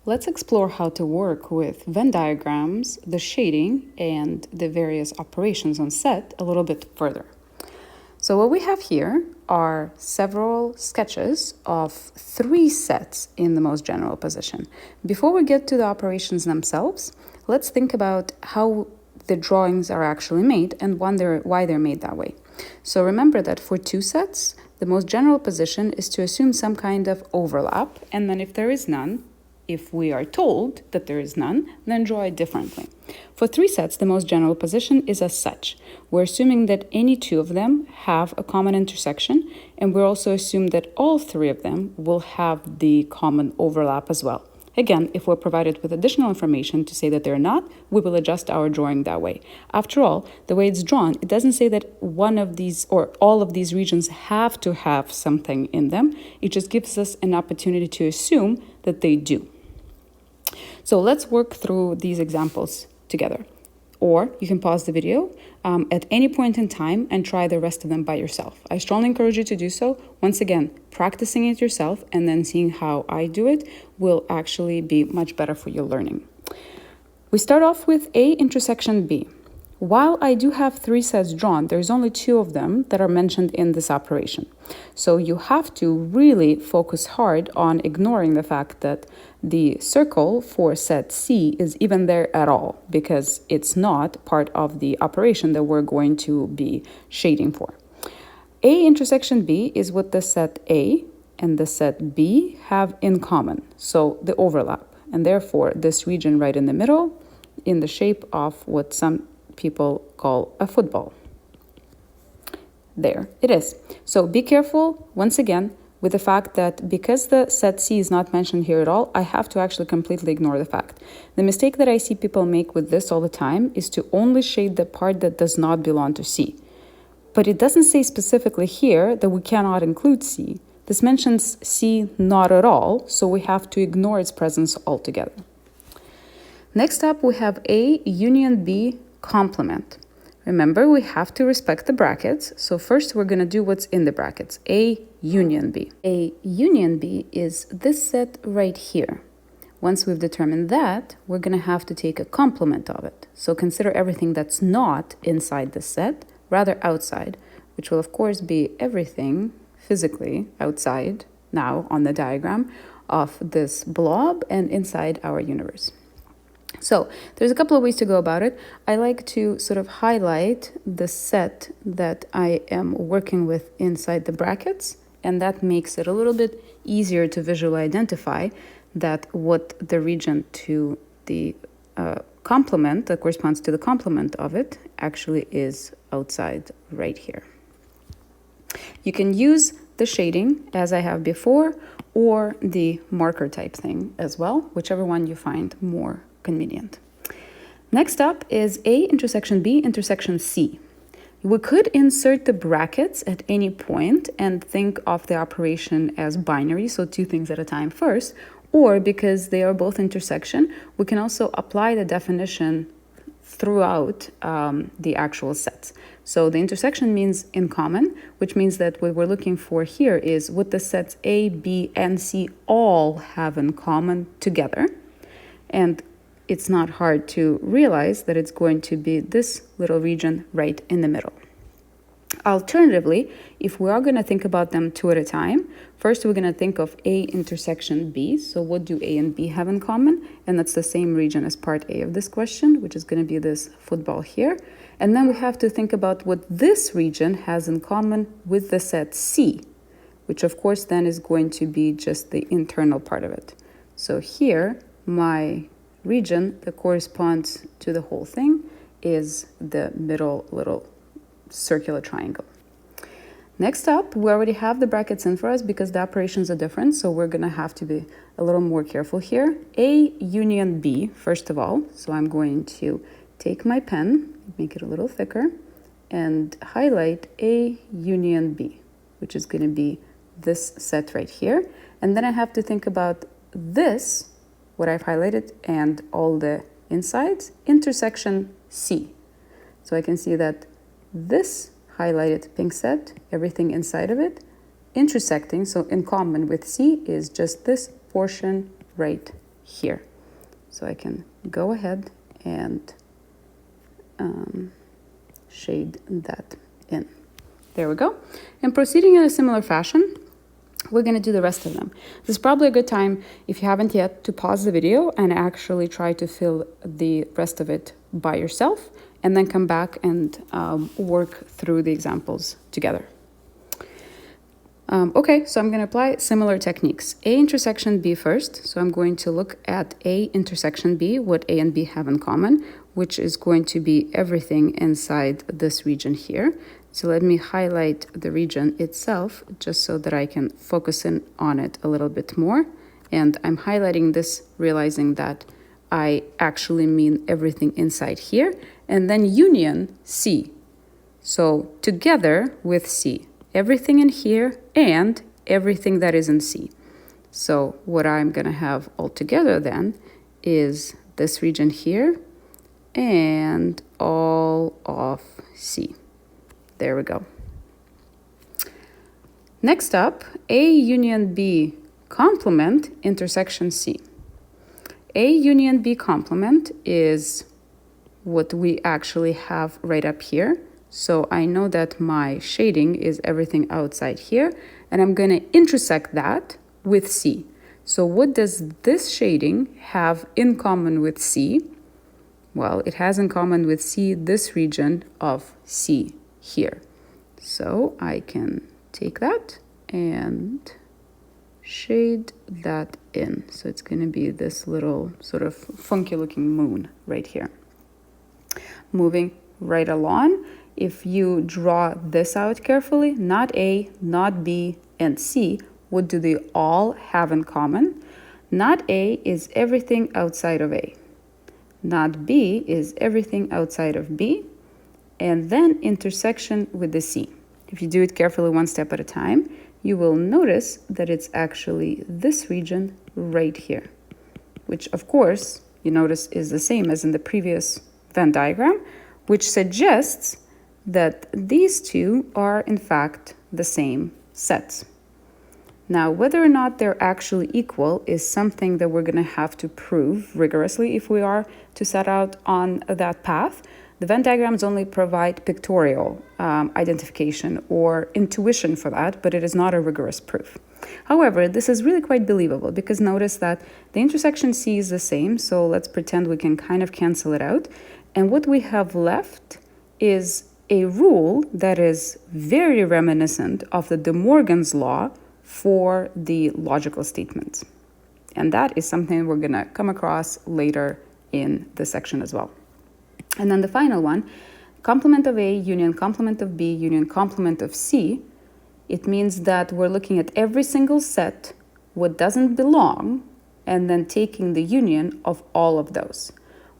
let's explore how to work with Venn diagrams, the shading, and the various operations on set a little bit further. So what we have here are several sketches of 3 sets in the most general position. Before we get to the operations themselves, let's think about how the drawings are actually made and why they're made that way. So remember that for 2 sets, the most general position is to assume some kind of overlap, and then if there is none, if we are told that there is none, then draw it differently. For 3 sets, the most general position is as such. We're assuming that any 2 of them have a common intersection, and we're also assuming that all 3 of them will have the common overlap as well. Again, if we're provided with additional information to say that they're not, we will adjust our drawing that way. After all, the way it's drawn, it doesn't say that one of these or all of these regions have to have something in them. It just gives us an opportunity to assume that they do. So let's work through these examples together. Or you can pause the video at any point in time and try the rest of them by yourself. I strongly encourage you to do so. Once again, practicing it yourself and then seeing how I do it will actually be much better for your learning. We start off with A intersection B. While I do have 3 sets drawn, there's only 2 of them that are mentioned in this operation. So you have to really focus hard on ignoring the fact that the circle for set C is even there at all, because it's not part of the operation that we're going to be shading for. A intersection B is what the set A and the set B have in common, so the overlap, and therefore this region right in the middle in the shape of what some people call a football. There it is. So be careful, once again, with the fact that because the set C is not mentioned here at all, I have to actually completely ignore the fact. The mistake that I see people make with this all the time is to only shade the part that does not belong to C. But it doesn't say specifically here that we cannot include C. This mentions C not at all, so we have to ignore its presence altogether. Next up, we have A union B complement. Remember, we have to respect the brackets, so first we're going to do what's in the brackets, A union B. A union B is this set right here. Once we've determined that, we're going to have to take a complement of it. So consider everything that's not inside the set, rather outside, which will of course be everything physically outside now on the diagram of this blob and inside our universe. So there's a couple of ways to go about it. I like to sort of highlight the set that I am working with inside the brackets, and that makes it a little bit easier to visually identify that what the region to the complement that corresponds to the complement of it actually is outside right here. You can use the shading as I have before, or the marker type thing as well, whichever one you find more convenient. Next up is A intersection B intersection C. We could insert the brackets at any point and think of the operation as binary, so 2 things at a time first, or because they are both intersection, we can also apply the definition throughout the actual sets. So the intersection means in common, which means that what we're looking for here is what the sets A, B, and C all have in common together. And it's not hard to realize that it's going to be this little region right in the middle. Alternatively, if we are going to think about them 2 at a time, first we're going to think of A intersection B. So what do A and B have in common? And that's the same region as part A of this question, which is going to be this football here. And then we have to think about what this region has in common with the set C, which of course then is going to be just the internal part of it. So here, my region that corresponds to the whole thing is the middle little circular triangle. Next up, we already have the brackets in for us because the operations are different, so we're going to have to be a little more careful here. A union B, first of all, so I'm going to take my pen, make it a little thicker, and highlight A union B, which is going to be this set right here. And then I have to think about this, what I've highlighted, and all the insides, intersection C. So I can see that this highlighted pink set, everything inside of it, intersecting, so in common with C, is just this portion right here. So I can go ahead and shade that in. There we go. And proceeding in a similar fashion, we're going to do the rest of them. This is probably a good time, if you haven't yet, to pause the video and actually try to fill the rest of it by yourself, and then come back and work through the examples together. Okay, so I'm going to apply similar techniques. A intersection B first. So I'm going to look at A intersection B, what A and B have in common, which is going to be everything inside this region here. So let me highlight the region itself just so that I can focus in on it a little bit more. And I'm highlighting this, realizing that I actually mean everything inside here, and then union C. So together with C, everything in here and everything that is in C. So what I'm going to have all together then is this region here and all of C. There we go. Next up, A union B complement intersection C. A union B complement is what we actually have right up here. So I know that my shading is everything outside here, and I'm going to intersect that with C. So what does this shading have in common with C? Well, it has in common with C this region of C here. So I can take that and shade that in. So it's going to be this little sort of funky looking moon right here. Moving right along, if you draw this out carefully, not A, not B, and C, what do they all have in common? Not A is everything outside of A. Not B is everything outside of B. And then intersection with the C. If you do it carefully one step at a time, you will notice that it's actually this region right here, which of course you notice is the same as in the previous Venn diagram, which suggests that these two are in fact the same sets. Now, whether or not they're actually equal is something that we're going to have to prove rigorously if we are to set out on that path. The Venn diagrams only provide pictorial identification or intuition for that, but it is not a rigorous proof. However, this is really quite believable because notice that the intersection C is the same, so let's pretend we can kind of cancel it out. And what we have left is a rule that is very reminiscent of the De Morgan's law for the logical statements. And that is something we're going to come across later in this section as well. And then the final one, complement of A union complement of B union complement of C. It means that we're looking at every single set, what doesn't belong, and then taking the union of all of those.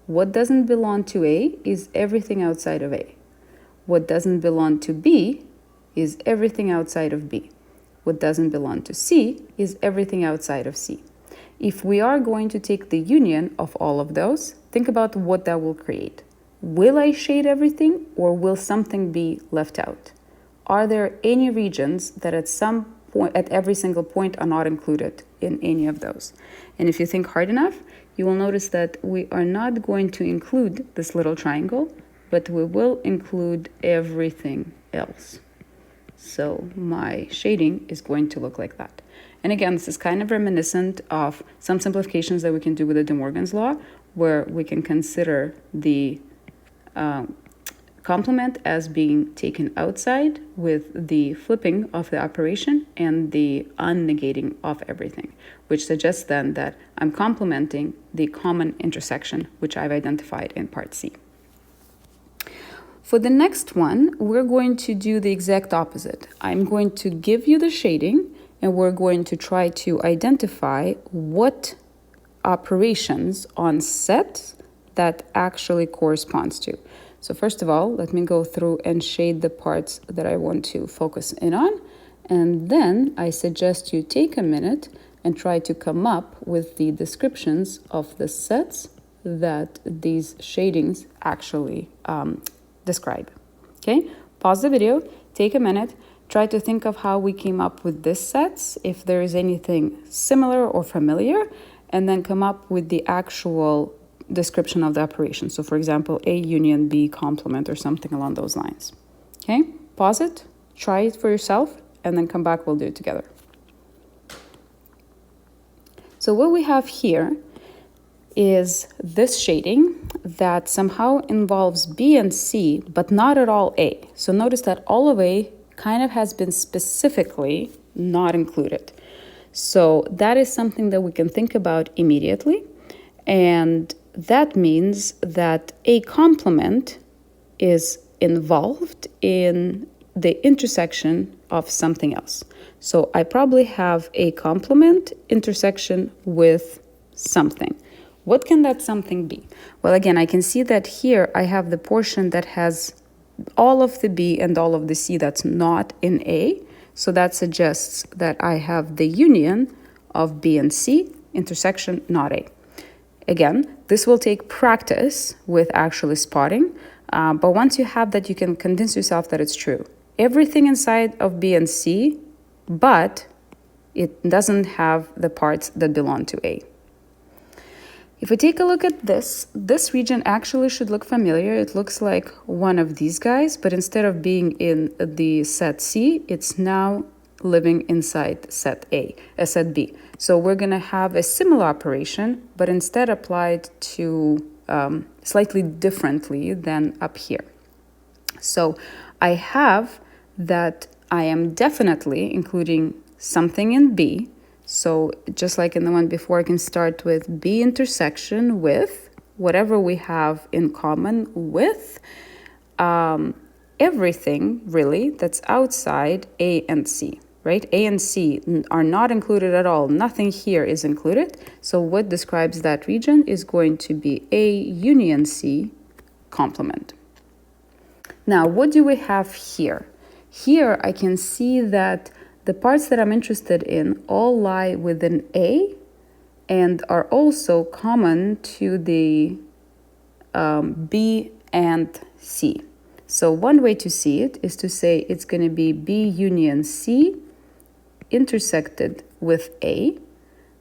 What doesn't belong to A is everything outside of A. What doesn't belong to B is everything outside of B. What doesn't belong to C is everything outside of C. If we are going to take the union of all of those, think about what that will create. Will I shade everything, or will something be left out? Are there any regions that at some point, at every single point, are not included in any of those? And if you think hard enough, you will notice that we are not going to include this little triangle, but we will include everything else. So my shading is going to look like that. And again, this is kind of reminiscent of some simplifications that we can do with the De Morgan's law, where we can consider the complement as being taken outside with the flipping of the operation and the unnegating of everything, which suggests then that I'm complementing the common intersection, which I've identified in part C. For the next one, we're going to do the exact opposite. I'm going to give you the shading, and we're going to try to identify what operations on sets that actually corresponds to. So first of all, let me go through and shade the parts that I want to focus in on. And then I suggest you take a minute and try to come up with the descriptions of the sets that these shadings actually describe. Okay, pause the video, take a minute, try to think of how we came up with these sets, if there is anything similar or familiar, and then come up with the actual description of the operation. So for example, A union B complement or something along those lines. Okay, pause it, try it for yourself, and then come back, we'll do it together. So what we have here is this shading that somehow involves B and C, but not at all A. So notice that all of A kind of has been specifically not included. So that is something that we can think about immediately. And that means that A complement is involved in the intersection of something else. So I probably have A complement intersection with something. What can that something be? Well, again, I can see that here I have the portion that has all of the B and all of the C that's not in A. So that suggests that I have the union of B and C, intersection not A. Again, this will take practice with actually spotting, but once you have that, you can convince yourself that it's true. Everything inside of B and C, but it doesn't have the parts that belong to A. If we take a look at this region actually should look familiar. It looks like one of these guys, but instead of being in the set C, it's now living inside set B. So we're going to have a similar operation, but instead applied to slightly differently than up here. So I have that I am definitely including something in B. So just like in the one before, I can start with B intersection with whatever we have in common with everything really that's outside A and C, right? A and C are not included at all. Nothing here is included. So what describes that region is going to be A union C complement. Now, what do we have here? Here I can see that the parts that I'm interested in all lie within A and are also common to the B and C. So one way to see it is to say it's going to be B union C intersected with A,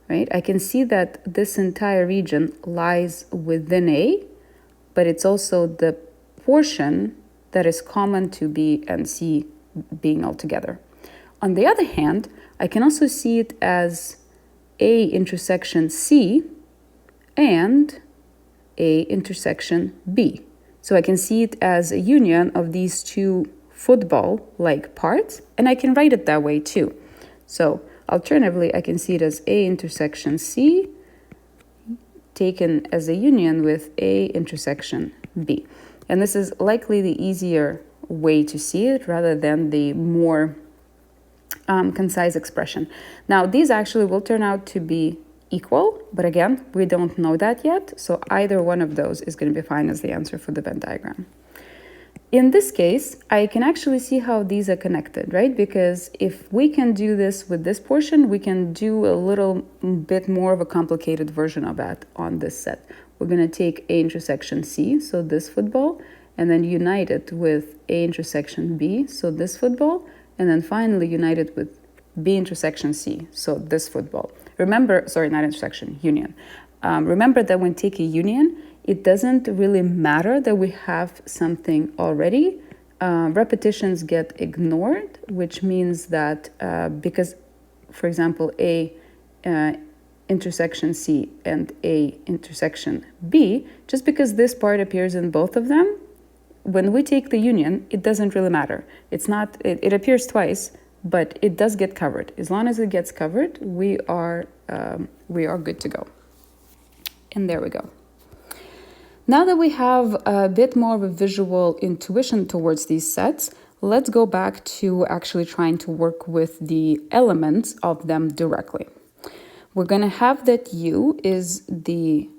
right? I can see that this entire region lies within A, but it's also the portion that is common to B and C being all together. On the other hand, I can also see it as A intersection C and A intersection B. So I can see it as a union of these two football-like parts, and I can write it that way too. So alternatively, I can see it as A intersection C taken as a union with A intersection B. And this is likely the easier way to see it rather than the more concise expression. Now, these actually will turn out to be equal, but again, we don't know that yet, so either one of those is going to be fine as the answer for the Venn diagram. In this case, I can actually see how these are connected, right? Because if we can do this with this portion, we can do a little bit more of a complicated version of that on this set. We're going to take A intersection C, so this football, and then unite it with A intersection B, so this football, and then finally unite it with B intersection C, so this football. Remember, sorry, not intersection, union. Remember that when take a union, it doesn't really matter that we have something already. Repetitions get ignored, which means that because, for example, A intersection C and A intersection B, just because this part appears in both of them, when we take the union, it doesn't really matter. It's not, it appears twice, but it does get covered. As long as it gets covered, we are good to go. And there we go. Now that we have a bit more of a visual intuition towards these sets, let's go back to actually trying to work with the elements of them directly. We're going to have that U is the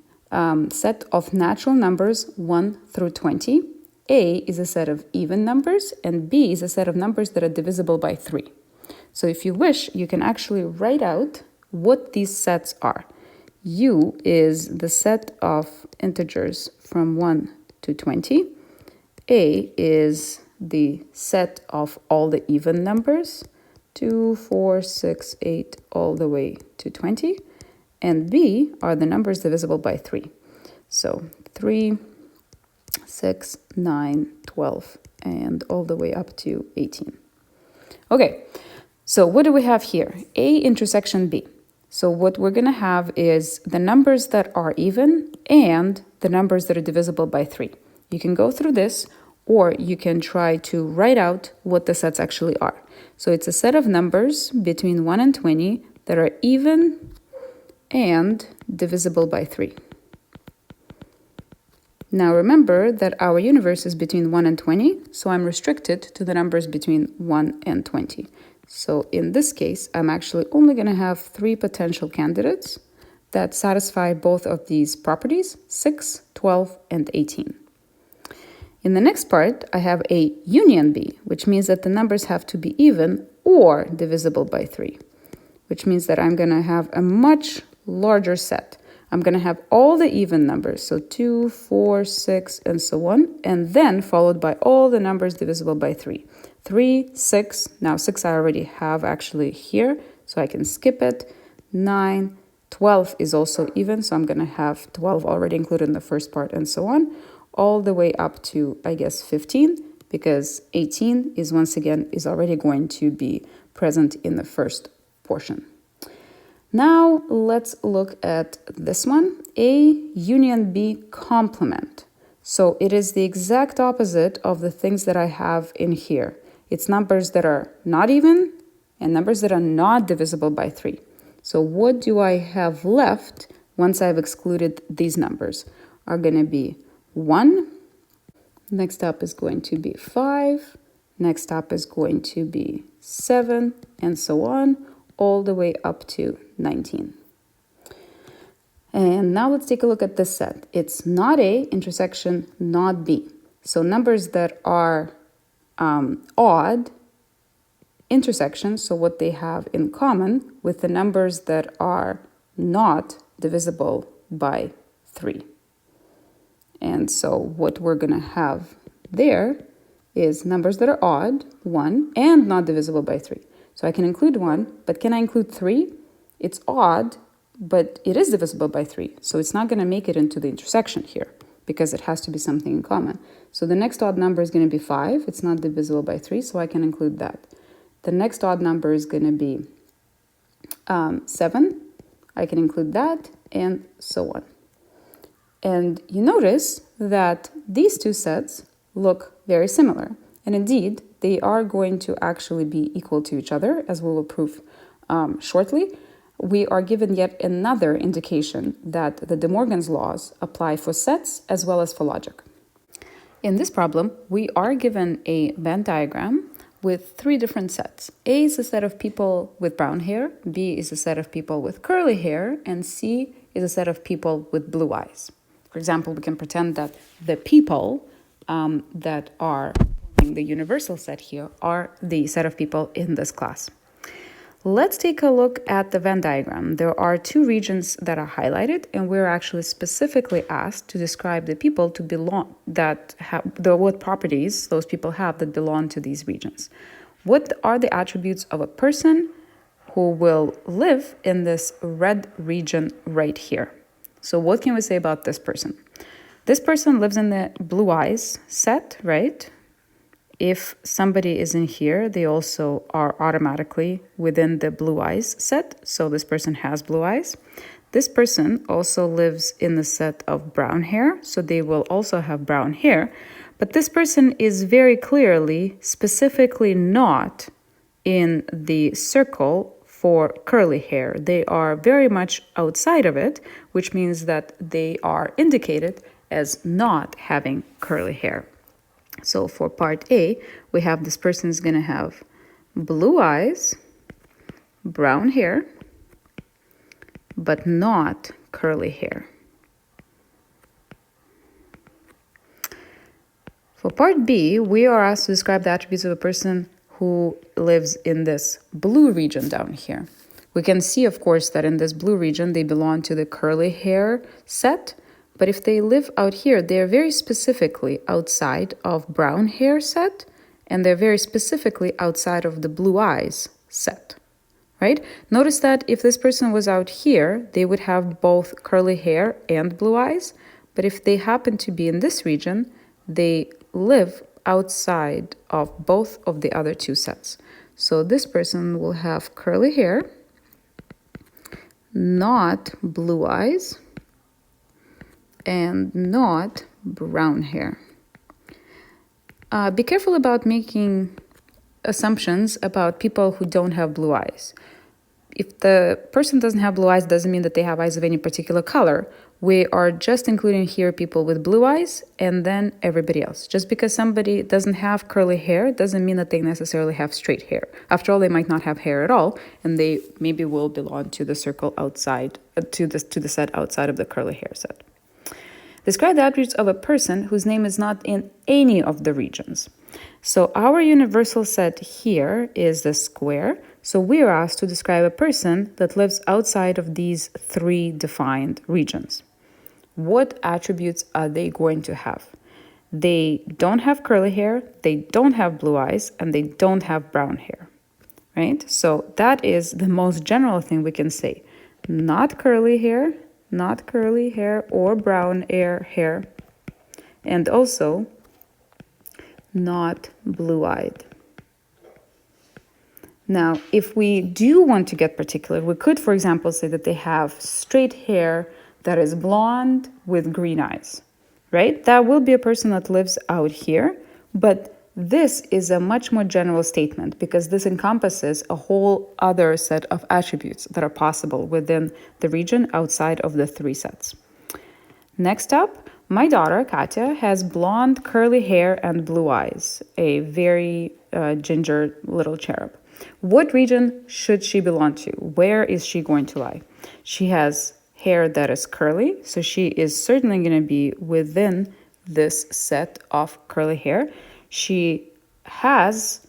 set of natural numbers 1 through 20. A is a set of even numbers, and B is a set of numbers that are divisible by 3. So if you wish, you can actually write out what these sets are. U is the set of integers from 1 to 20. A is the set of all the even numbers, 2, 4, 6, 8, all the way to 20. and B are the numbers divisible by 3. So 3, 6, 9, 12, and all the way up to 18. Okay, so what do we have here? A intersection B. So what we're going to have is the numbers that are even and the numbers that are divisible by 3. You can go through this, or you can try to write out what the sets actually are. So it's a set of numbers between 1 and 20 that are even and divisible by 3. Now remember that our universe is between 1 and 20, so I'm restricted to the numbers between 1 and 20. So in this case, I'm actually only going to have 3 potential candidates that satisfy both of these properties, 6, 12, and 18. In the next part, I have a union B, which means that the numbers have to be even or divisible by 3, which means that I'm going to have a much larger set. I'm going to have all the even numbers, so 2, 4, 6, and so on, and then followed by all the numbers divisible by 3. 3, 6, now 6 I already have actually here, so I can skip it. 9, 12 is also even, so I'm going to have 12 already included in the first part, and so on, all the way up to, I guess, 15, because 18 is once again is already going to be present in the first portion. Now let's look at this one, A union B complement. So it is the exact opposite of the things that I have in here. It's numbers that are not even and numbers that are not divisible by 3. So what do I have left once I've excluded these numbers? Are going to be 1, next up is going to be 5, next up is going to be 7, and so on, all the way up to 19. And now let's take a look at this set. It's not A intersection not B. So numbers that are odd intersections, so what they have in common with the numbers that are not divisible by 3. And so what we're going to have there is numbers that are odd, 1, and not divisible by 3. So I can include 1, but can I include 3? It's odd, but it is divisible by 3. So it's not going to make it into the intersection here because it has to be something in common. So the next odd number is going to be 5. It's not divisible by 3, so I can include that. The next odd number is going to be 7. I can include that, and so on. And you notice that these two sets look very similar. And indeed, they are going to actually be equal to each other, as we will prove shortly. We are given yet another indication that the De Morgan's laws apply for sets as well as for logic. In this problem, we are given a Venn diagram with 3 different sets. A is a set of people with brown hair, B is a set of people with curly hair, and C is a set of people with blue eyes. For example, we can pretend that the people that are forming the universal set here are the set of people in this class. Let's take a look at the Venn diagram. There are 2 regions that are highlighted, and we're actually specifically asked to describe the people to belong that have what properties those people have that belong to these regions. What are the attributes of a person who will live in this red region right here? So what can we say about this person? This person lives in the blue eyes set, right? If somebody is in here, they also are automatically within the blue eyes set. So this person has blue eyes. This person also lives in the set of brown hair. So they will also have brown hair. But this person is very clearly, specifically not in the circle for curly hair. They are very much outside of it, which means that they are indicated as not having curly hair. So for part A, we have this person is going to have blue eyes, brown hair, but not curly hair. For part B, we are asked to describe the attributes of a person who lives in this blue region down here. We can see, of course, that in this blue region, they belong to the curly hair set. But if they live out here, they're very specifically outside of brown hair set, and they're very specifically outside of the blue eyes set, right? Notice that if this person was out here, they would have both curly hair and blue eyes. But if they happen to be in this region, they live outside of both of the other two sets. So this person will have curly hair, not blue eyes, and not brown hair. Be careful about making assumptions about people who don't have blue eyes. If the person doesn't have blue eyes, doesn't mean that they have eyes of any particular color. We are just including here people with blue eyes and then everybody else. Just because somebody doesn't have curly hair doesn't mean that they necessarily have straight hair. After all, they might not have hair at all, and they maybe will belong to the circle outside, to the set outside of the curly hair set. Describe the attributes of a person whose name is not in any of the regions. So our universal set here is the square. So we are asked to describe a person that lives outside of these three defined regions. What attributes are they going to have? They don't have curly hair, they don't have blue eyes, and they don't have brown hair, right? So that is the most general thing we can say. Not curly hair or brown hair, and also not blue-eyed. Now, if we do want to get particular, we could, for example, say that they have straight hair that is blonde with green eyes, right? That will be a person that lives out here, but this is a much more general statement because this encompasses a whole other set of attributes that are possible within the region outside of the three sets. Next up, my daughter, Katya, has blonde curly hair and blue eyes, a very ginger little cherub. What region should she belong to? Where is she going to lie? She has hair that is curly, so she is certainly going to be within this set of curly hair. She has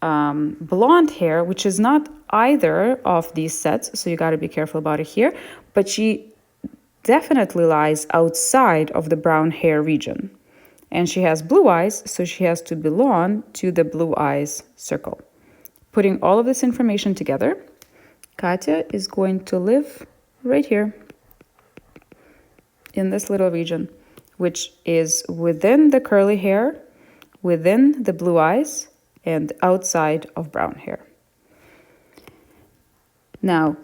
blonde hair, which is not either of these sets, so you got to be careful about it here, but she definitely lies outside of the brown hair region. And she has blue eyes, so she has to belong to the blue eyes circle. Putting all of this information together, Katya is going to live right here in this little region, which is within the curly hair, within the blue eyes, and outside of brown hair. Now,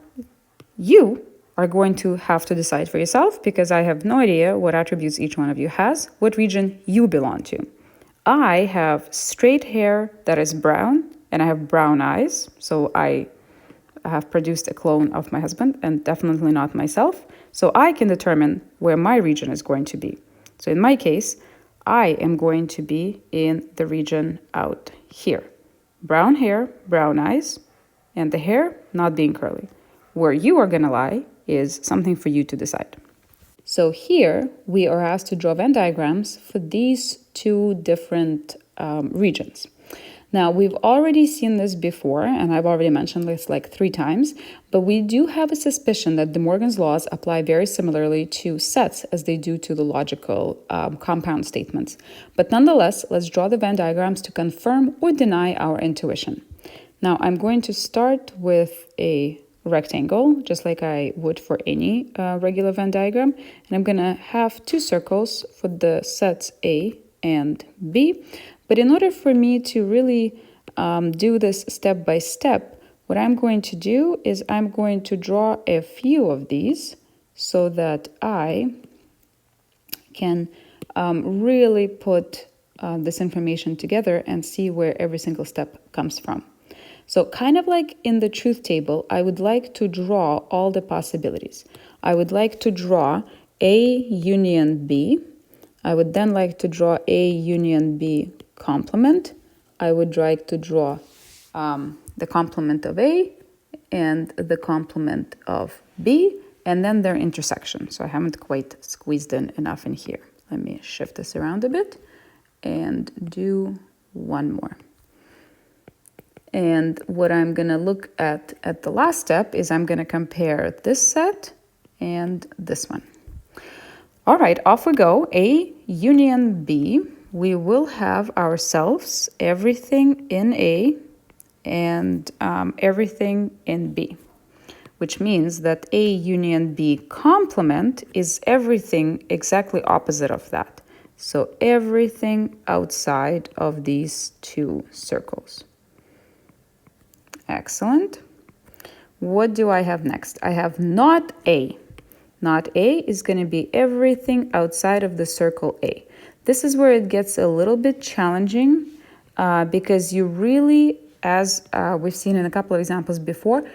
you are going to have to decide for yourself, because I have no idea what attributes each one of you has, what region you belong to. I have straight hair that is brown, and I have brown eyes, so I have produced a clone of my husband, and definitely not myself, so I can determine where my region is going to be. So in my case, I am going to be in the region out here. Brown hair, brown eyes, and the hair not being curly. Where you are going to lie is something for you to decide. So here we are asked to draw Venn diagrams for these two different regions. Now, we've already seen this before, and I've already mentioned this like 3 times, but we do have a suspicion that De Morgan's laws apply very similarly to sets as they do to the logical compound statements. But nonetheless, let's draw the Venn diagrams to confirm or deny our intuition. Now, I'm going to start with a rectangle, just like I would for any regular Venn diagram, and I'm going to have 2 circles for the sets A and B. But in order for me to really do this step by step, what I'm going to do is I'm going to draw a few of these so that I can really put this information together and see where every single step comes from. So kind of like in the truth table, I would like to draw all the possibilities. I would like to draw A union B. I would then like to draw A union B complement. I would like to draw the complement of A and the complement of B, and then their intersection. So I haven't quite squeezed in enough in here. Let me shift this around a bit and do one more. And what I'm going to look at the last step is I'm going to compare this set and this one. All right, off we go. A union B. We will have ourselves everything in A and everything in B, which means that A union B complement is everything exactly opposite of that. So everything outside of these two circles. Excellent. What do I have next? I have not A. Not A is going to be everything outside of the circle A. This is where it gets a little bit challenging because you really, as we've seen in a couple of examples before,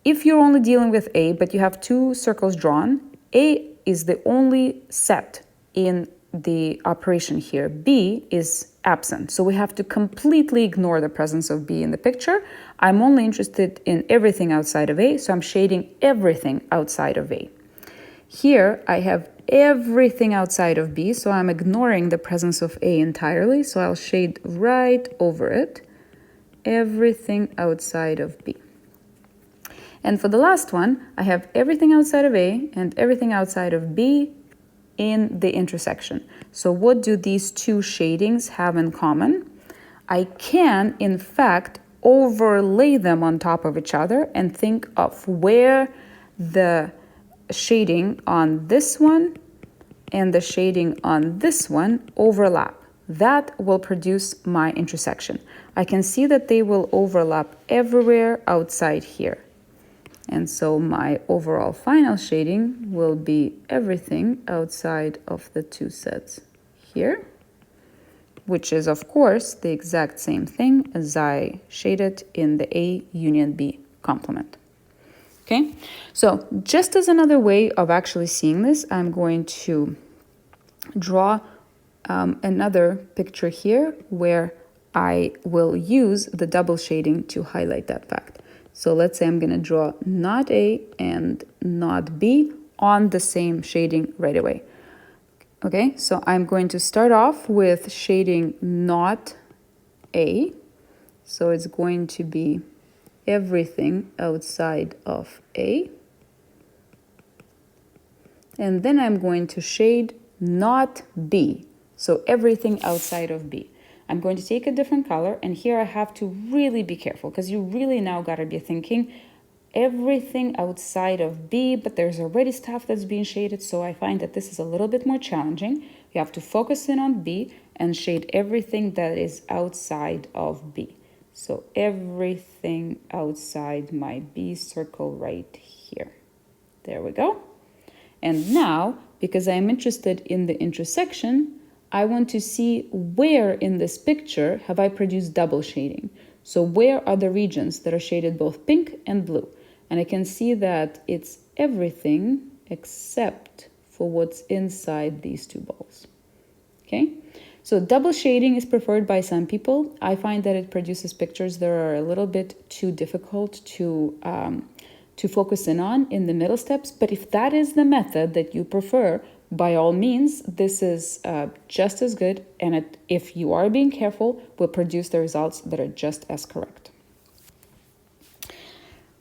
if you're only dealing with A, but you have two circles drawn, A is the only set in the operation here. B is absent. So we have to completely ignore the presence of B in the picture. I'm only interested in everything outside of A, so I'm shading everything outside of A. Here I have everything outside of B, so I'm ignoring the presence of A entirely, so I'll shade right over it, everything outside of B. And for the last one, I have everything outside of A and everything outside of B in the intersection. So what do these two shadings have in common? I can, in fact, overlay them on top of each other and think of where the shading on this one and the shading on this one overlap. That will produce my intersection. I can see that they will overlap everywhere outside here. And so my overall final shading will be everything outside of the two sets here, which is, of course, the exact same thing as I shaded in the A union B complement. Okay, so just as another way of actually seeing this, I'm going to draw another picture here where I will use the double shading to highlight that fact. So let's say I'm going to draw not A and not B on the same shading right away. Okay, so I'm going to start off with shading not A. So it's going to be everything outside of A. And then I'm going to shade not B. So everything outside of B. I'm going to take a different color, and here I have to really be careful because you really now got to be thinking everything outside of B, but there's already stuff that's being shaded, so I find that this is a little bit more challenging. You have to focus in on B and shade everything that is outside of B. So everything outside my B circle right here. There we go. And now, because I'm interested in the intersection, I want to see where in this picture have I produced double shading. So where are the regions that are shaded both pink and blue? And I can see that it's everything except for what's inside these two balls. Okay, so double shading is preferred by some people. I find that it produces pictures that are a little bit too difficult to focus in on in the middle steps. But if that is the method that you prefer, by all means, this is just as good, and if you are being careful, will produce the results that are just as correct.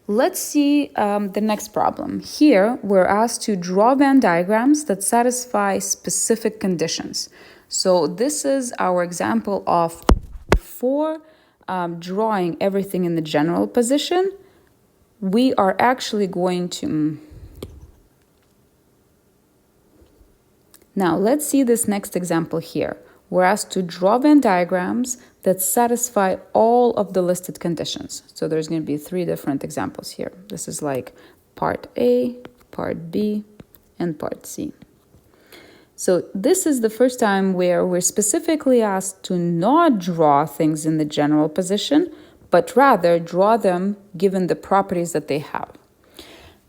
Let's see the next problem. Here, we're asked to draw Venn diagrams that satisfy specific conditions. So this is our example of before drawing everything in the general position, we are actually going to... Now, let's see this next example here. We're asked to draw Venn diagrams that satisfy all of the listed conditions. So there's going to be 3 different examples here. This is like part A, part B, and part C. So this is the first time where we're specifically asked to not draw things in the general position, but rather draw them given the properties that they have.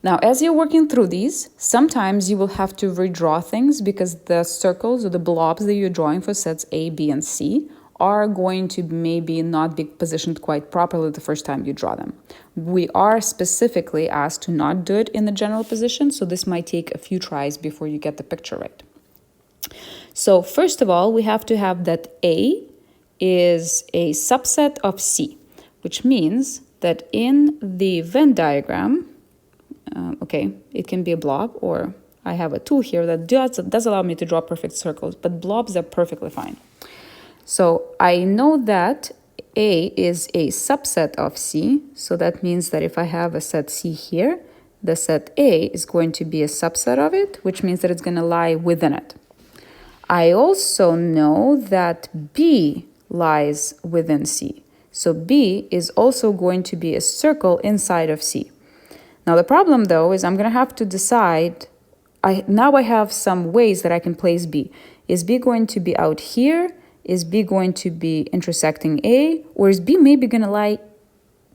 Now, as you're working through these, sometimes you will have to redraw things because the circles or the blobs that you're drawing for sets A, B, and C are going to maybe not be positioned quite properly the first time you draw them. We are specifically asked to not do it in the general position, so this might take a few tries before you get the picture right. So first of all, we have to have that A is a subset of C, which means that in the Venn diagram, okay, it can be a blob, or I have a tool here that does allow me to draw perfect circles, but blobs are perfectly fine. So I know that A is a subset of C. So that means that if I have a set C here, the set A is going to be a subset of it, which means that it's going to lie within it. I also know that B lies within C. So B is also going to be a circle inside of C. Now the problem though is I'm going to have to decide, now I have some ways that I can place B. Is B going to be out here? Is B going to be intersecting A? Or is B maybe going to lie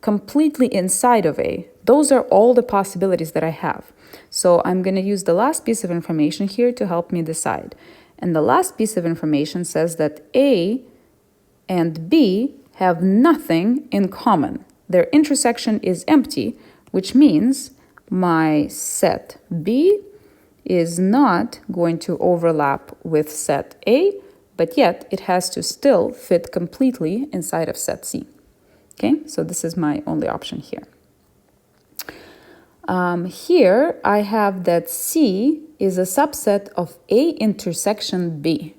completely inside of A? Those are all the possibilities that I have. So I'm going to use the last piece of information here to help me decide. And the last piece of information says that A and B have nothing in common. Their intersection is empty, which means my set B is not going to overlap with set A, but yet it has to still fit completely inside of set C. Okay, so this is my only option here. Here I have that C is a subset of A intersection B.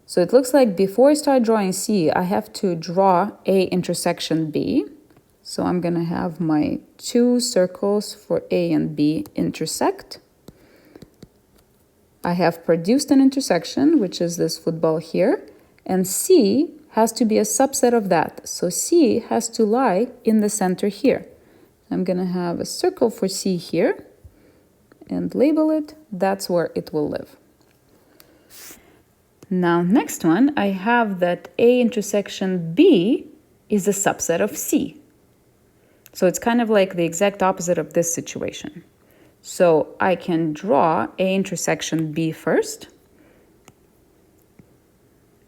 So it looks like before I start drawing C, I have to draw A intersection B. So I'm going to have my two circles for A and B intersect. I have produced an intersection, which is this football here, and C has to be a subset of that. So C has to lie in the center here. I'm going to have a circle for C here and label it. That's where it will live. Now, next one, I have that A intersection B is a subset of C. So it's kind of like the exact opposite of this situation. So I can draw A intersection B first.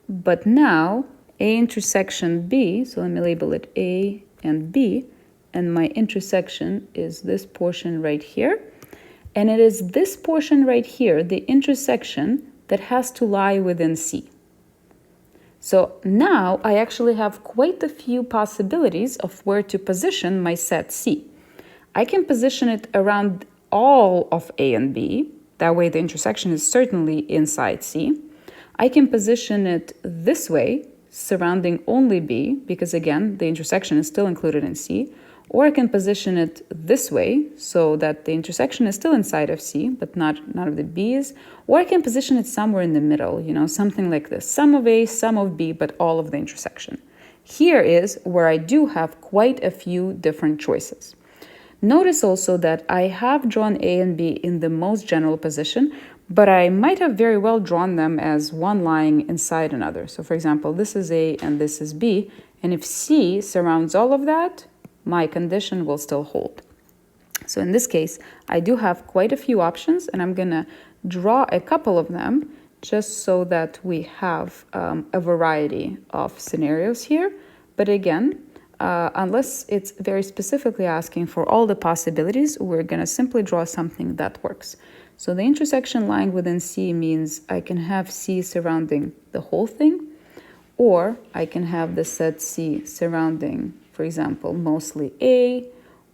But now A intersection B, so let me label it A and B, and my intersection is this portion right here. And it is this portion right here, the intersection, that has to lie within C. So now I actually have quite a few possibilities of where to position my set C. I can position it around all of A and B. That way the intersection is certainly inside C. I can position it this way, surrounding only B, because again, the intersection is still included in C. Or I can position it this way so that the intersection is still inside of C, but none of the B's. Or I can position it somewhere in the middle, something like this. Some of A, some of B, but all of the intersection. Here is where I do have quite a few different choices. Notice also that I have drawn A and B in the most general position, but I might have very well drawn them as one lying inside another. So for example, this is A and this is B, and if C surrounds all of that, my condition will still hold. So in this case, I do have quite a few options, and I'm going to draw a couple of them just so that we have a variety of scenarios here. But again, unless it's very specifically asking for all the possibilities, we're going to simply draw something that works. So the intersection lying within C means I can have C surrounding the whole thing, or I can have the set C surrounding, for example, mostly A,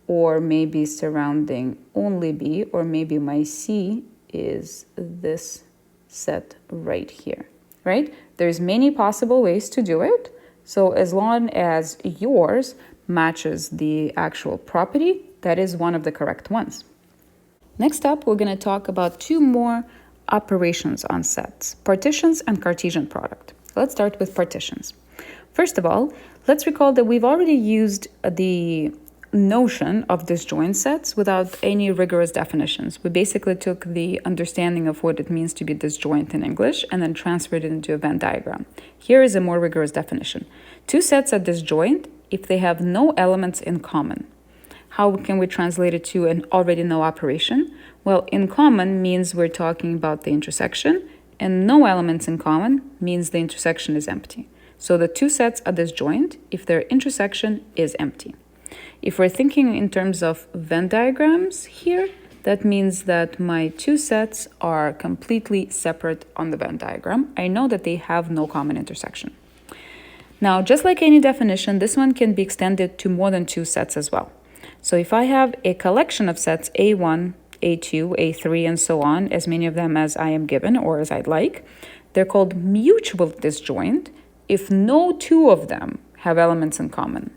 or maybe surrounding only B, or maybe my C is this set right here, right? There's many possible ways to do it. So as long as yours matches the actual property, that is one of the correct ones. Next up, we're going to talk about two more operations on sets, partitions and Cartesian product. Let's start with partitions. First of all, let's recall that we've already used the notion of disjoint sets without any rigorous definitions. We basically took the understanding of what it means to be disjoint in English and then transferred it into a Venn diagram. Here is a more rigorous definition. Two sets are disjoint if they have no elements in common. How can we translate it to an already know operation? Well, in common means we're talking about the intersection, and no elements in common means the intersection is empty. So the two sets are disjoint if their intersection is empty. If we're thinking in terms of Venn diagrams here, that means that my two sets are completely separate on the Venn diagram. I know that they have no common intersection. Now, just like any definition, this one can be extended to more than two sets as well. So if I have a collection of sets A1, A2, A3, and so on, as many of them as I am given or as I'd like, they're called mutual disjoint if no two of them have elements in common.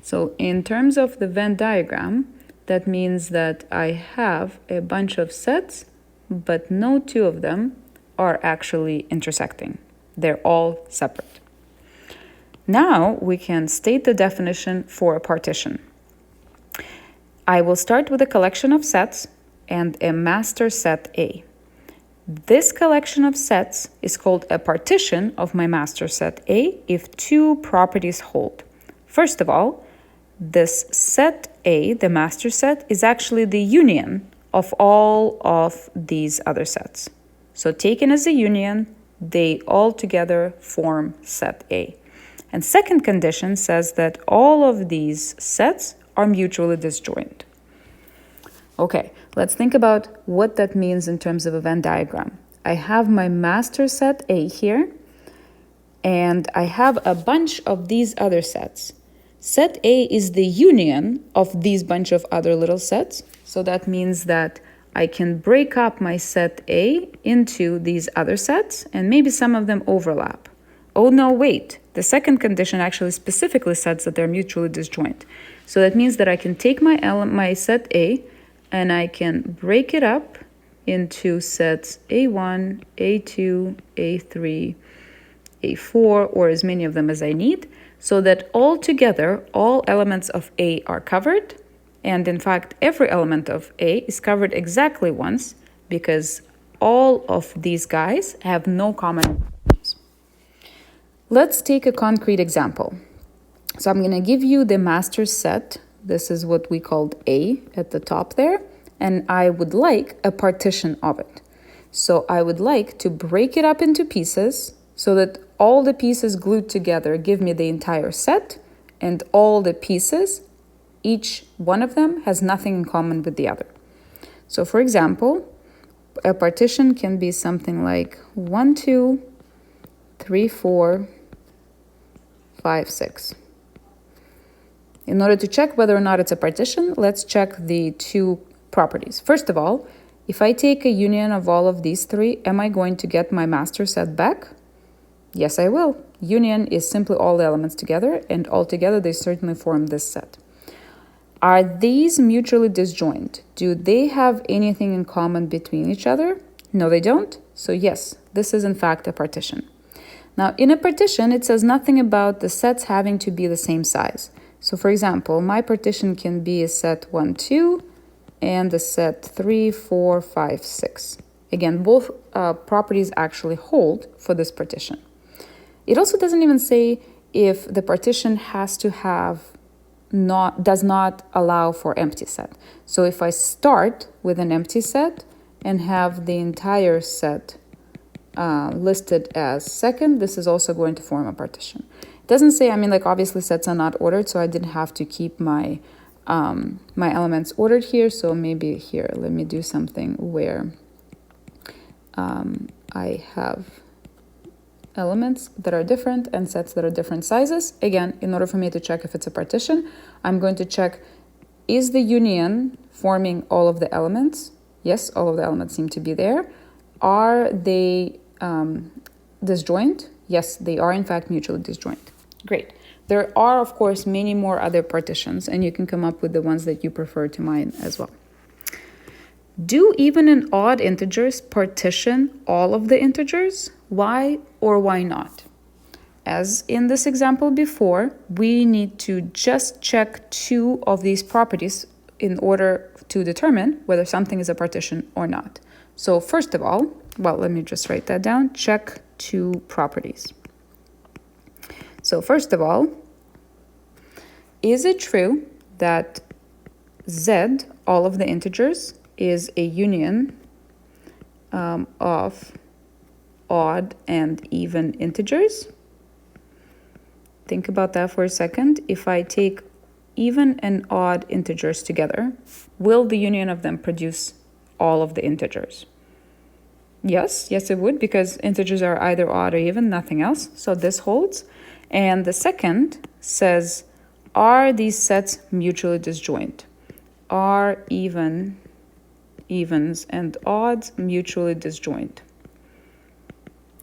So in terms of the Venn diagram, that means that I have a bunch of sets, but no two of them are actually intersecting. They're all separate. Now we can state the definition for a partition. I will start with a collection of sets and a master set A. This collection of sets is called a partition of my master set A if two properties hold. First of all, this set A, the master set, is actually the union of all of these other sets. So taken as a union, they all together form set A. And second condition says that all of these sets are mutually disjoint. Okay, let's think about what that means in terms of a Venn diagram. I have my master set A here, and I have a bunch of these other sets. Set A is the union of these bunch of other little sets. So that means that I can break up my set A into these other sets, and maybe some of them overlap. Oh no, wait. The second condition actually specifically says that they're mutually disjoint. So that means that I can take my set A and I can break it up into sets A1, A2, A3, A4, or as many of them as I need, so that all together, all elements of A are covered. And in fact, every element of A is covered exactly once because all of these guys have no common. Let's take a concrete example. So I'm going to give you the master set. This is what we called A at the top there. And I would like a partition of it. So I would like to break it up into pieces so that all the pieces glued together give me the entire set, and all the pieces, each one of them has nothing in common with the other. So for example, a partition can be something like 1, 2, 3, 4, 5, 6. In order to check whether or not it's a partition, let's check the two properties. First of all, if I take a union of all of these three, am I going to get my master set back? Yes, I will. Union is simply all the elements together, and all together they certainly form this set. Are these mutually disjoint? Do they have anything in common between each other? No, they don't. So yes, this is in fact a partition. Now, in a partition, it says nothing about the sets having to be the same size. So for example, my partition can be a set 1, 2, and a set 3, 4, 5, 6. Again, both properties actually hold for this partition. It also doesn't even say if the partition has to have does not allow for empty set. So if I start with an empty set and have the entire set listed as second, this is also going to form a partition. It doesn't say, obviously sets are not ordered, so I didn't have to keep my my elements ordered here. So maybe here, let me do something where I have elements that are different and sets that are different sizes. Again, in order for me to check if it's a partition, I'm going to check, is the union forming all of the elements? Yes, all of the elements seem to be there. Are they disjoint? Yes, they are in fact mutually disjoint. Great. There are, of course, many more other partitions, and you can come up with the ones that you prefer to mine as well. Do even and odd integers partition all of the integers? Why or why not? As in this example before, we need to just check two of these properties in order to determine whether something is a partition or not. So first of all, let me just write that down. Check two properties. So first of all, is it true that Z, all of the integers, is a union of odd and even integers? Think about that for a second. If I take even and odd integers together, will the union of them produce all of the integers? Yes, it would, because integers are either odd or even, nothing else. So this holds. And the second says, are these sets mutually disjoint? Are evens and odds mutually disjoint?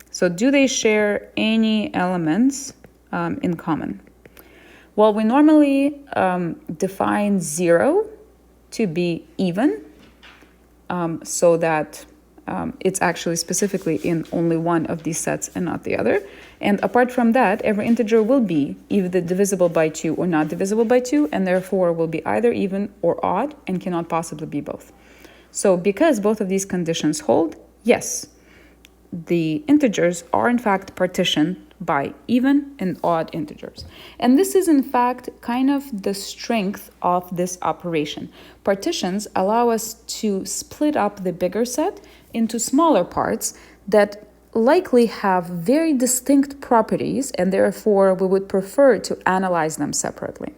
So do they share any elements in common? Well, we normally define 0 to be even, so that it's actually specifically in only one of these sets and not the other. And apart from that, every integer will be either divisible by 2 or not divisible by 2, and therefore will be either even or odd and cannot possibly be both. So because both of these conditions hold, yes, the integers are in fact partitioned by even and odd integers. And this is in fact kind of the strength of this operation. Partitions allow us to split up the bigger set into smaller parts that likely have very distinct properties, and therefore we would prefer to analyze them separately.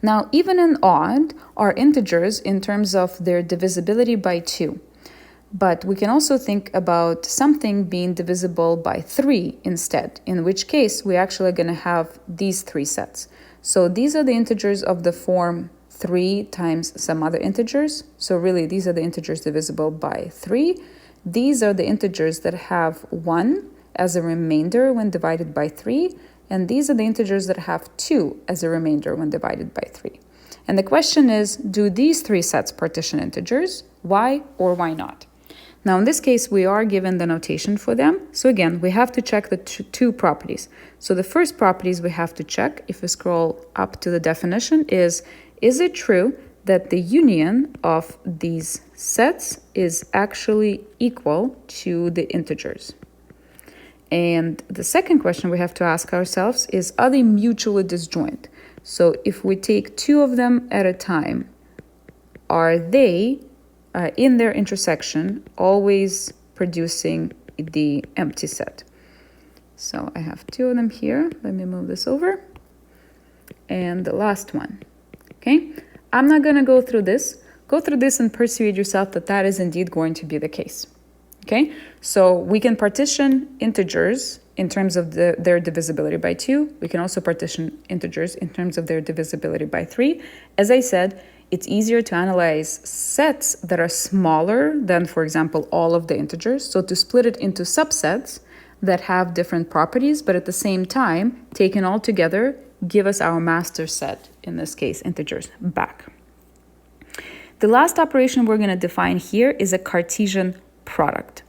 Now, even and odd are integers in terms of their divisibility by 2. But we can also think about something being divisible by 3 instead, in which case we actually are going to have these 3 sets. So these are the integers of the form 3 times some other integers. So really these are the integers divisible by 3. These are the integers that have 1 as a remainder when divided by 3. And these are the integers that have 2 as a remainder when divided by 3. And the question is, do these 3 sets partition integers? Why or why not? Now, in this case, we are given the notation for them. So again, we have to check the two properties. So the first properties we have to check, if we scroll up to the definition, is it true that the union of these sets is actually equal to the integers? And the second question we have to ask ourselves is, are they mutually disjoint? So if we take 2 of them at a time, are they in their intersection always producing the empty set? So I have 2 of them here. Let me move this over. And the last one. Okay, I'm not going to go through this. Go through this and persuade yourself that that is indeed going to be the case. Okay, so we can partition integers in terms of their divisibility by 2. We can also partition integers in terms of their divisibility by 3. As I said, it's easier to analyze sets that are smaller than, for example, all of the integers. So to split it into subsets that have different properties, but at the same time, taken all together, give us our master set, in this case, integers, back. The last operation we're going to define here is a Cartesian product.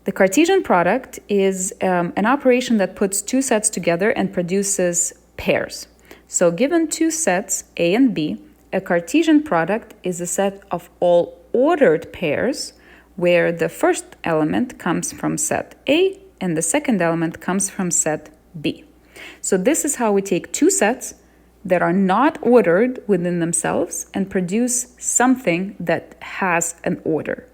The Cartesian product is an operation that puts 2 sets together and produces pairs. So given 2 sets, A and B, a Cartesian product is a set of all ordered pairs where the first element comes from set A and the second element comes from set B. So this is how we take 2 sets that are not ordered within themselves and produce something that has an order.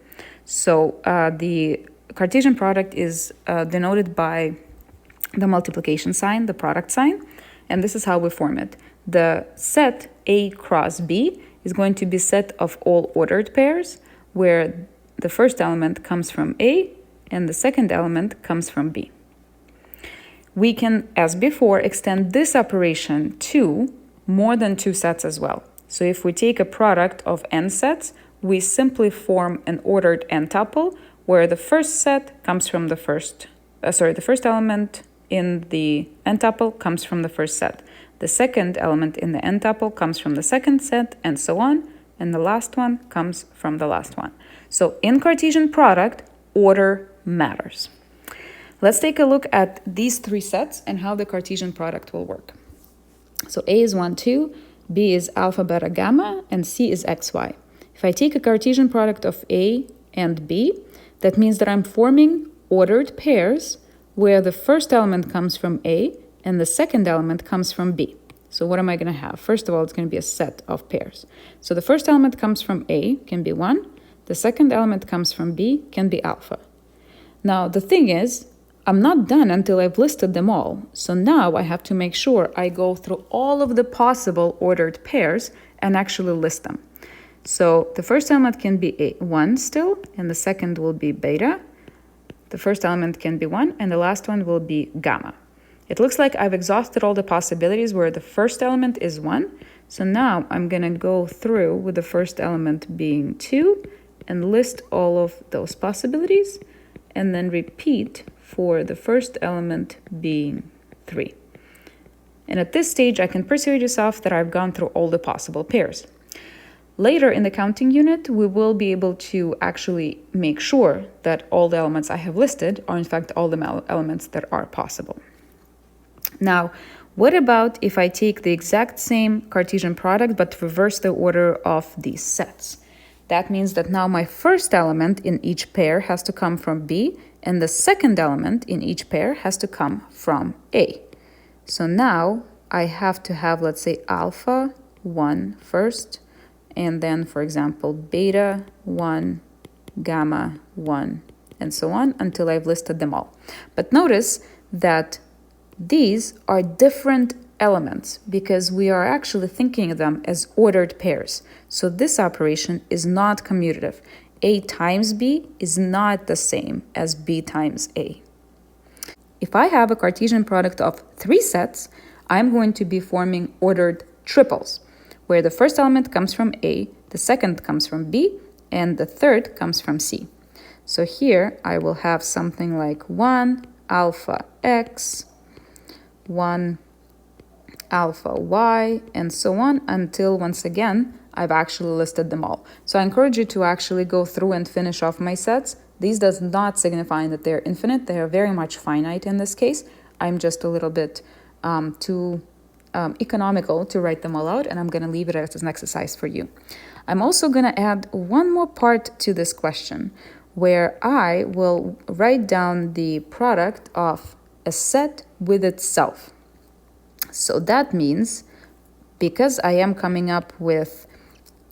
So the Cartesian product is denoted by the multiplication sign, the product sign, and this is how we form it. The set A cross B is going to be a set of all ordered pairs where the first element comes from A and the second element comes from B. We can, as before, extend this operation to more than 2 sets as well. So if we take a product of n sets, we simply form an ordered n-tuple where the first set comes from the first element in the n-tuple comes from the first set. The second element in the n-tuple comes from the second set, and so on, and the last one comes from the last one. So in Cartesian product, order matters. Let's take a look at these 3 sets and how the Cartesian product will work. So A is 1, 2, B is alpha, beta, gamma, and C is x, y. If I take a Cartesian product of A and B, that means that I'm forming ordered pairs where the first element comes from A and the second element comes from B. So what am I going to have? First of all, it's going to be a set of pairs. So the first element comes from A, can be 1. The second element comes from B, can be alpha. Now, the thing is, I'm not done until I've listed them all. So now I have to make sure I go through all of the possible ordered pairs and actually list them. So the first element can be 1 still, and the second will be beta. The first element can be 1, and the last one will be gamma. It looks like I've exhausted all the possibilities where the first element is 1. So now I'm going to go through with the first element being 2 and list all of those possibilities, and then repeat for the first element being 3. And at this stage, I can persuade yourself that I've gone through all the possible pairs. Later in the counting unit, we will be able to actually make sure that all the elements I have listed are in fact all the elements that are possible. Now, what about if I take the exact same Cartesian product but reverse the order of these sets? That means that now my first element in each pair has to come from B, and the second element in each pair has to come from A. So now I have to have, let's say, alpha 1 first, and then, for example, beta 1, gamma 1, and so on until I've listed them all. But notice that these are different elements because we are actually thinking of them as ordered pairs. So this operation is not commutative. A times B is not the same as B times A. If I have a Cartesian product of 3 sets, I'm going to be forming ordered triples, where the first element comes from A, the second comes from B, and the third comes from C. So here I will have something like 1 alpha x, 1 alpha y, and so on until, once again, I've actually listed them all. So I encourage you to actually go through and finish off my sets. These does not signify that they're infinite. They are very much finite in this case. I'm just a little bit too economical to write them all out, and I'm going to leave it as an exercise for you. I'm also going to add one more part to this question, where I will write down the product of a set with itself. So that means, because I am coming up with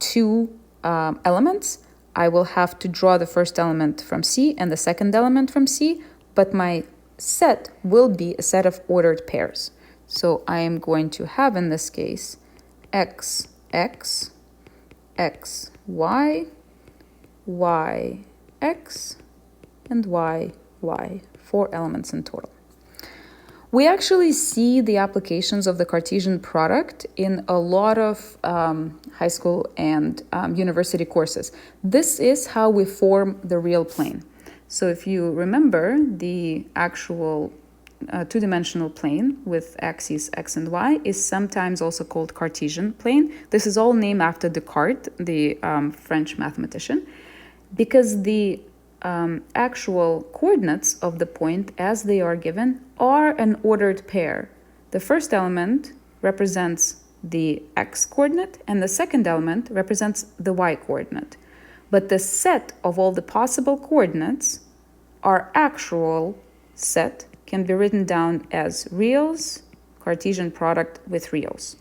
2 elements, I will have to draw the first element from C and the second element from C, but my set will be a set of ordered pairs. So I am going to have, in this case, x, x, x, y, y, x, and y, y, 4 elements in total. We actually see the applications of the Cartesian product in a lot of high school and university courses. This is how we form the real plane. So if you remember, the actual two-dimensional plane with axes x and y is sometimes also called Cartesian plane. This is all named after Descartes, the French mathematician, because the actual coordinates of the point as they are given are an ordered pair. The first element represents the x coordinate and the second element represents the y coordinate. But the set of all the possible coordinates, our actual set, can be written down as reals, Cartesian product with reals.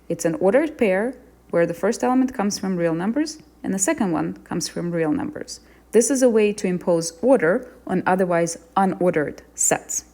It's an ordered pair where the first element comes from real numbers and the second one comes from real numbers. This is a way to impose order on otherwise unordered sets.